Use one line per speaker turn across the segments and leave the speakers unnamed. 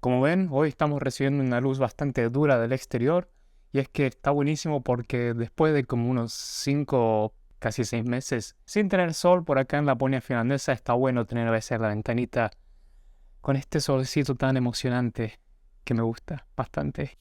Como ven, hoy estamos recibiendo una luz bastante dura del exterior y es que está buenísimo porque después de como unos 5, casi 6 meses sin tener sol por acá en Laponia finlandesa, está bueno tener a veces la ventanita con este solcito tan emocionante que me gusta bastante.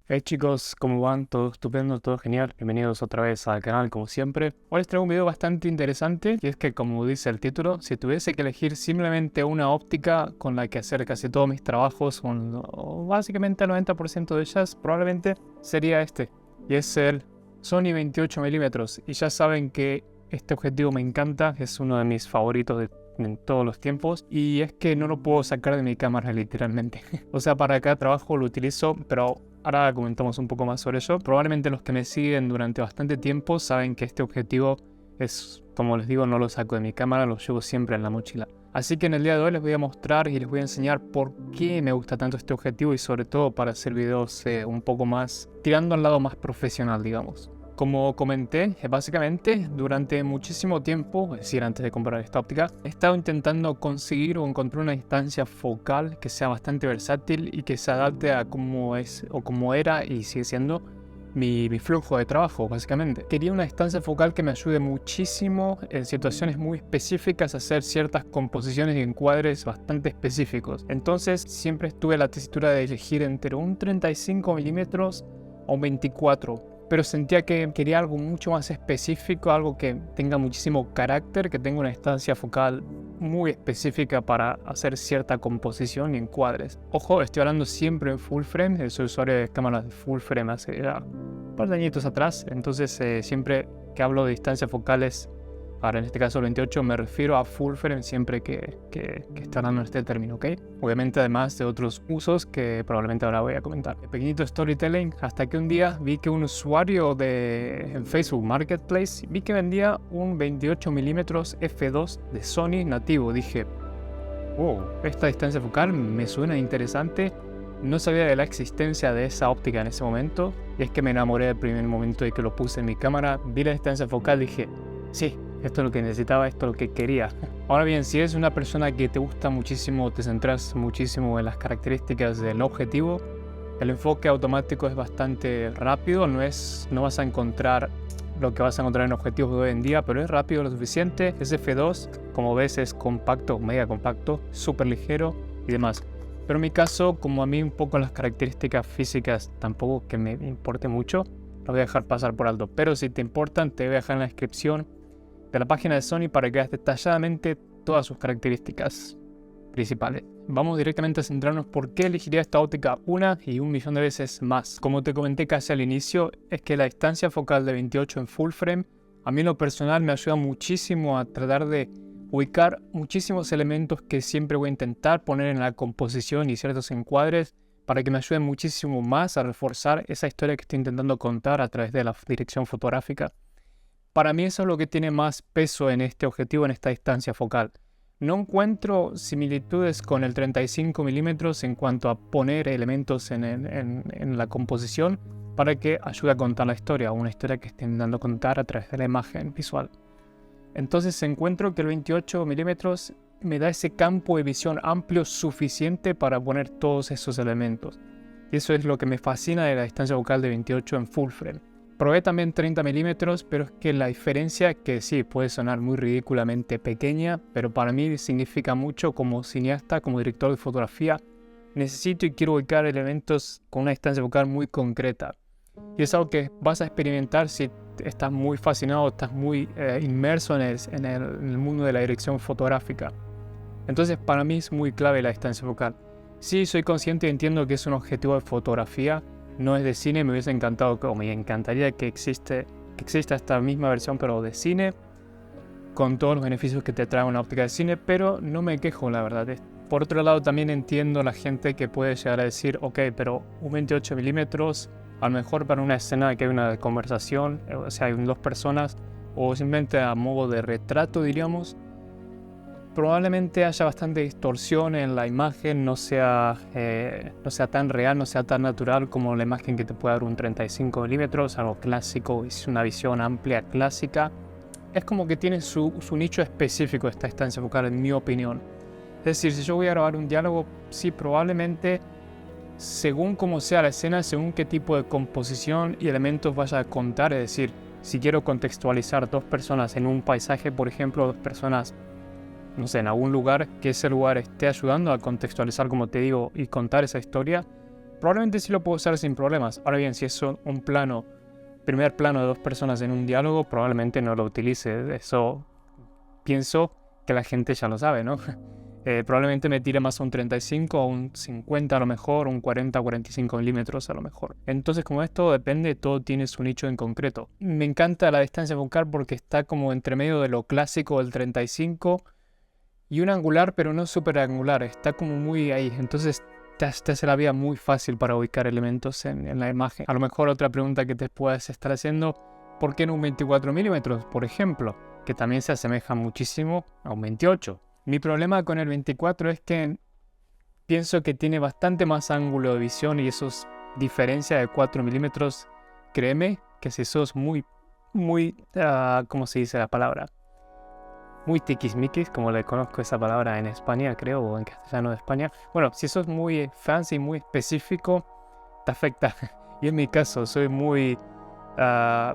Hey chicos, ¿cómo van? Todo estupendo, todo genial. Bienvenidos otra vez al canal como siempre. Hoy les traigo un video bastante interesante y es que, como dice el título, si tuviese que elegir simplemente una óptica con la que hacer casi todos mis trabajos, o básicamente el 90% de ellas, probablemente sería este. Y es el Sony 28mm. Y ya saben que este objetivo me encanta, es uno de mis favoritos en todos los tiempos, y es que no lo puedo sacar de mi cámara literalmente. O sea, para cada trabajo lo utilizo, pero ahora comentamos un poco más sobre ello. Probablemente los que me siguen durante bastante tiempo saben que este objetivo es, como les digo, no lo saco de mi cámara, lo llevo siempre en la mochila. Así que en el día de hoy les voy a mostrar y les voy a enseñar por qué me gusta tanto este objetivo y sobre todo para hacer videos un poco más tirando al lado más profesional, digamos. Como comenté, básicamente durante muchísimo tiempo, es decir, antes de comprar esta óptica, he estado intentando conseguir o encontrar una distancia focal que sea bastante versátil y que se adapte a cómo es o cómo era y sigue siendo mi flujo de trabajo, básicamente. Quería una distancia focal que me ayude muchísimo en situaciones muy específicas a hacer ciertas composiciones y encuadres bastante específicos. Entonces siempre estuve en la tesitura de elegir entre un 35mm o un 24, pero sentía que quería algo mucho más específico, algo que tenga muchísimo carácter, que tenga una distancia focal muy específica para hacer cierta composición y encuadres. Ojo, estoy hablando siempre en full frame, soy usuario de cámaras de full frame hace ya un par de añitos atrás, entonces siempre que hablo de distancias focales, ahora en este caso el 28, me refiero a full frame siempre que esté hablando en este término, ¿ok? Obviamente además de otros usos que probablemente ahora voy a comentar. Pequeñito storytelling, hasta que un día vi que un usuario en Facebook Marketplace, vi que vendía un 28mm f2 de Sony nativo. Dije, wow, esta distancia focal me suena interesante. No sabía de la existencia de esa óptica en ese momento, y es que me enamoré del primer momento de que lo puse en mi cámara, vi la distancia focal, dije, sí, esto es lo que necesitaba, esto es lo que quería. Ahora bien, si eres una persona que te gusta muchísimo, te centras muchísimo en las características del objetivo, el enfoque automático es bastante rápido, no vas a encontrar lo que vas a encontrar en objetivos de hoy en día, pero es rápido lo suficiente. Es F2, como ves es compacto, mega compacto, súper ligero y demás. Pero en mi caso, como a mí un poco las características físicas tampoco que me importe mucho, lo voy a dejar pasar por alto. Pero si te importan, te voy a dejar en la descripción de la página de Sony para que veas detalladamente todas sus características principales. Vamos directamente a centrarnos por qué elegiría esta óptica una y un millón de veces más. Como te comenté casi al inicio, es que la distancia focal de 28 en full frame a mí en lo personal me ayuda muchísimo a tratar de ubicar muchísimos elementos que siempre voy a intentar poner en la composición y ciertos encuadres para que me ayuden muchísimo más a reforzar esa historia que estoy intentando contar a través de la dirección fotográfica. Para mí eso es lo que tiene más peso en este objetivo, en esta distancia focal. No encuentro similitudes con el 35mm en cuanto a poner elementos en la composición para que ayude a contar la historia, una historia que esté intentando contar a través de la imagen visual. Entonces encuentro que el 28mm me da ese campo de visión amplio suficiente para poner todos esos elementos. Y eso es lo que me fascina de la distancia focal de 28 en full frame. Probé también 30mm, pero es que la diferencia, que sí, puede sonar muy ridículamente pequeña, pero para mí significa mucho como cineasta, como director de fotografía. Necesito y quiero ubicar elementos con una distancia focal muy concreta. Y es algo que vas a experimentar si estás muy fascinado, estás muy inmerso en el mundo de la dirección fotográfica. Entonces para mí es muy clave la distancia focal. Sí, soy consciente y entiendo que es un objetivo de fotografía, no es de cine. Me hubiese encantado, o me encantaría que exista esta misma versión, pero de cine, con todos los beneficios que te trae una óptica de cine, pero no me quejo, la verdad. Por otro lado, también entiendo la gente que puede llegar a decir, ok, pero un 28mm, a lo mejor para una escena que hay una conversación, o sea, hay dos personas, o simplemente a modo de retrato, diríamos, probablemente haya bastante distorsión en la imagen, no sea tan real, no sea tan natural como la imagen que te puede dar un 35mm, algo clásico, es una visión amplia, clásica. Es como que tiene su nicho específico esta distancia focal, en mi opinión. decir, si yo voy a grabar un diálogo, sí, probablemente, según cómo sea la escena, según qué tipo de composición y elementos vaya a contar, es decir, si quiero contextualizar dos personas en un paisaje, por ejemplo, dos personas, no sé, en algún lugar, que ese lugar esté ayudando a contextualizar, como te digo, y contar esa historia, probablemente sí lo puedo usar sin problemas. Ahora bien, si es un primer plano de dos personas en un diálogo, probablemente no lo utilice. Eso pienso que la gente ya lo sabe, ¿no? Probablemente me tire más a un 35 o un 50 a lo mejor, un 40 o 45 milímetros a lo mejor. Entonces, como esto depende, todo tiene su nicho en concreto. Me encanta la distancia focal porque está como entre medio de lo clásico del 35 y un angular, pero no súper angular. Está como muy ahí. Entonces, te hace la vida muy fácil para ubicar elementos en la imagen. A lo mejor otra pregunta que te puedes estar haciendo, ¿por qué en un 24 milímetros, por ejemplo? Que también se asemeja muchísimo a un 28. Mi problema con el 24 es que pienso que tiene bastante más ángulo de visión y eso es diferencia de 4 milímetros. Créeme que si sos muy, ¿cómo se dice la palabra? Muy tiquismiquis, como le conozco esa palabra en España, creo, o en castellano de España. Bueno, si sos muy fancy, muy específico, te afecta. Y en mi caso, soy muy...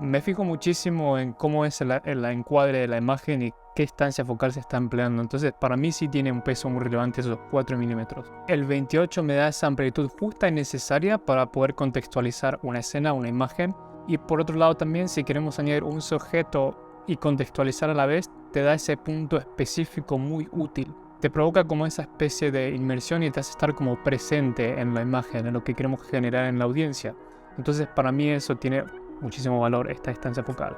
me fijo muchísimo en cómo es el encuadre de la imagen y qué distancia focal se está empleando. Entonces, para mí sí tiene un peso muy relevante esos 4 milímetros. El 28 me da esa amplitud justa y necesaria para poder contextualizar una escena, una imagen. Y por otro lado también, si queremos añadir un sujeto y contextualizar a la vez, te da ese punto específico muy útil. Te provoca como esa especie de inmersión y te hace estar como presente en la imagen, en lo que queremos generar en la audiencia. Entonces, para mí eso tiene muchísimo valor, esta distancia focal.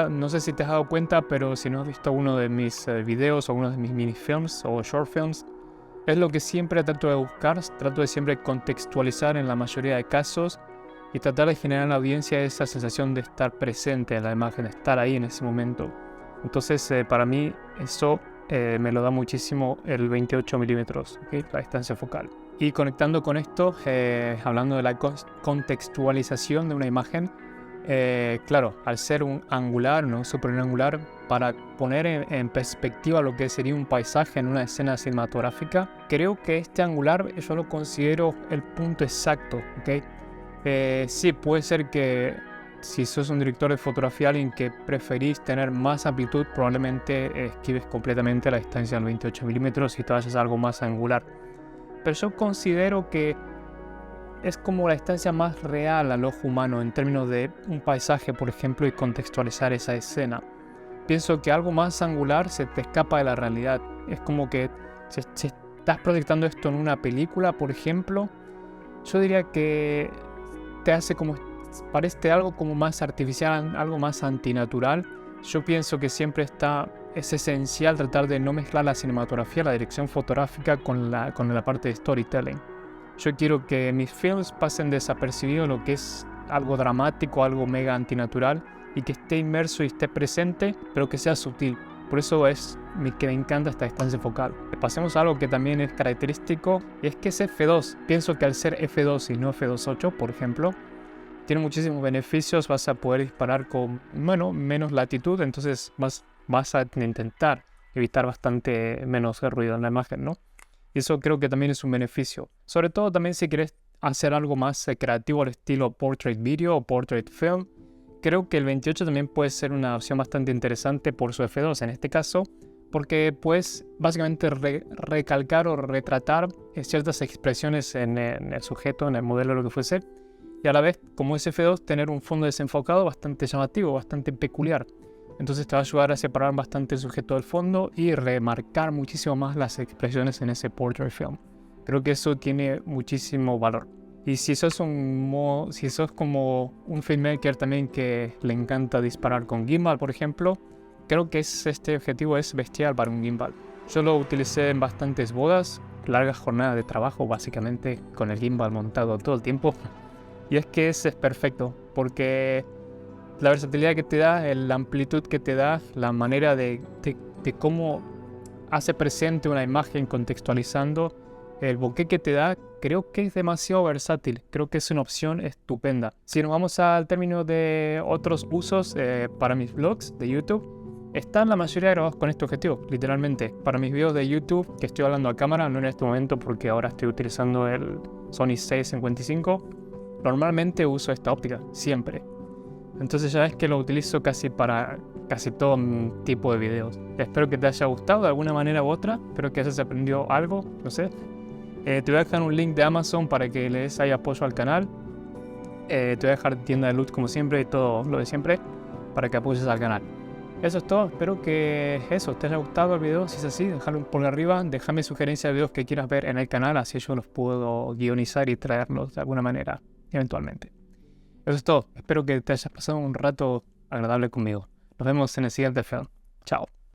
No sé si te has dado cuenta, pero si no has visto uno de mis videos o uno de mis minifilms o short films, es lo que siempre trato de buscar. Trato de siempre contextualizar en la mayoría de casos y tratar de generar en la audiencia esa sensación de estar presente en la imagen, de estar ahí en ese momento. Entonces, para mí eso me lo da muchísimo el 28 milímetros, ¿okay? La distancia focal. Y conectando con esto, hablando de la contextualización de una imagen, claro, al ser un angular, no super angular, para poner en perspectiva lo que sería un paisaje en una escena cinematográfica, creo que este angular yo lo considero el punto exacto, ¿ok? Sí, puede ser que si sos un director de fotografía, alguien que preferís tener más amplitud, probablemente esquives completamente la distancia del 28 milímetros y te vayas a algo más angular. Pero yo considero que es como la distancia más real al ojo humano en términos de un paisaje, por ejemplo, y contextualizar esa escena. Pienso que algo más angular se te escapa de la realidad. Es como que si estás proyectando esto en una película, por ejemplo, yo diría que te hace como, parece algo como más artificial, algo más antinatural. Yo pienso que siempre es esencial tratar de no mezclar la cinematografía, la dirección fotográfica con la parte de storytelling. Yo quiero que mis films pasen desapercibidos lo que es algo dramático, algo mega antinatural, y que esté inmerso y esté presente, pero que sea sutil. Por eso es que me encanta esta distancia focal. Pasemos a algo que también es característico, y es que es f2. Pienso que al ser f2 y no f2.8, por ejemplo, tiene muchísimos beneficios. Vas a poder disparar con menos latitud, entonces vas a intentar evitar bastante menos ruido en la imagen, ¿no? Y eso creo que también es un beneficio. Sobre todo también si quieres hacer algo más creativo al estilo portrait video o portrait film, creo que el 28 también puede ser una opción bastante interesante por su f2 en este caso, porque puedes básicamente recalcar o retratar ciertas expresiones en el sujeto, en el modelo, lo que fuese, y a la vez, como es f2, tener un fondo desenfocado bastante llamativo, bastante peculiar. Entonces te va a ayudar a separar bastante el sujeto del fondo y remarcar muchísimo más las expresiones en ese portrait film. Creo que eso tiene muchísimo valor. Y si sos como un filmmaker también que le encanta disparar con gimbal, por ejemplo, creo que este objetivo es bestial para un gimbal. Yo lo utilicé en bastantes bodas, largas jornadas de trabajo, básicamente con el gimbal montado todo el tiempo. Y es que es perfecto, porque la versatilidad que te da, la amplitud que te da, la manera de cómo hace presente una imagen contextualizando, el bokeh que te da, creo que es demasiado versátil. Creo que es una opción estupenda. Si nos vamos al término de otros usos para mis vlogs de YouTube, están la mayoría grabados con este objetivo, literalmente. Para mis videos de YouTube, que estoy hablando a cámara, no en este momento porque ahora estoy utilizando el Sony 655, normalmente uso esta óptica, siempre. Entonces ya ves que lo utilizo casi para casi todo tipo de videos. Espero que te haya gustado de alguna manera u otra, espero que hayas aprendido algo, no sé. Te voy a dejar un link de Amazon para que le des ahí apoyo al canal. Te voy a dejar tienda de loot como siempre y todo lo de siempre para que apoyes al canal. Eso es todo, espero que te haya gustado el video. Si es así, déjalo por arriba, déjame sugerencias de videos que quieras ver en el canal, así yo los puedo guionizar y traerlos de alguna manera, eventualmente. Eso es todo, espero que te hayas pasado un rato agradable conmigo. Nos vemos en el siguiente film. Chao.